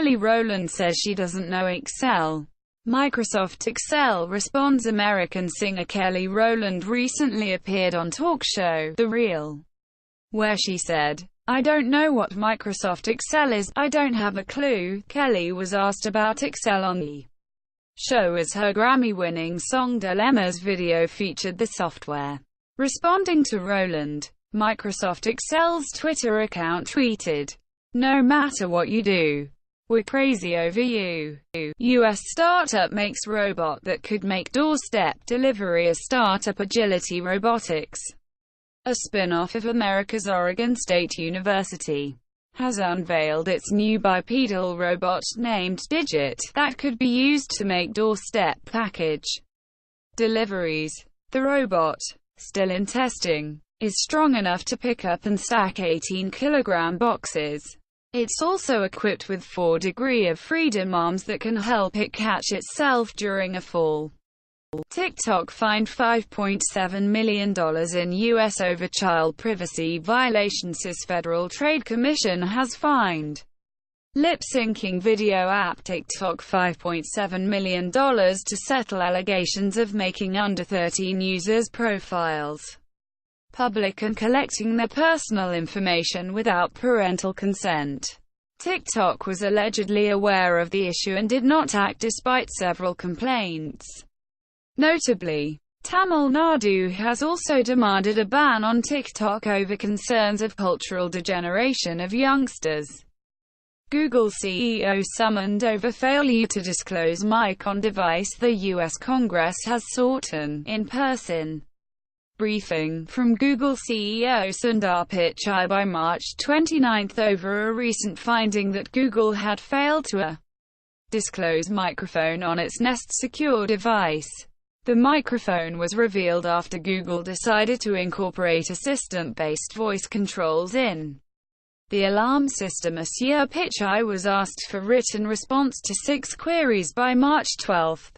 Kelly Rowland says she doesn't know Excel. Microsoft Excel responds. American singer Kelly Rowland recently appeared on talk show The Real, where she said, "I don't know what Microsoft Excel is, I don't have a clue." Kelly was asked about Excel on the show as her Grammy-winning song Dilemmas video featured the software. Responding to Rowland, Microsoft Excel's Twitter account tweeted, "No matter what you do, we're crazy over you." U.S. startup makes robot that could make doorstep delivery. A startup, Agility Robotics, a spinoff of America's Oregon State University, has unveiled its new bipedal robot named Digit that could be used to make doorstep package deliveries. The robot, still in testing, is strong enough to pick up and stack 18-kilogram boxes. It's also equipped with 4 degrees of freedom arms that can help it catch itself during a fall. TikTok fined $5.7 million in U.S. over child privacy violations. His Federal Trade Commission has fined lip-syncing video app TikTok $5.7 million to settle allegations of making under 13 users' profiles public and collecting their personal information without parental consent. TikTok was allegedly aware of the issue and did not act despite several complaints. Notably, Tamil Nadu has also demanded a ban on TikTok over concerns of cultural degeneration of youngsters. Google CEO summoned over failure to disclose mic on device. The U.S. Congress has sought an in-person briefing from Google CEO Sundar Pichai by March 29 over a recent finding that Google had failed to disclose microphone on its Nest Secure device. The microphone was revealed after Google decided to incorporate assistant-based voice controls in the alarm system. Pichai was asked for written response to 6 queries by March 12.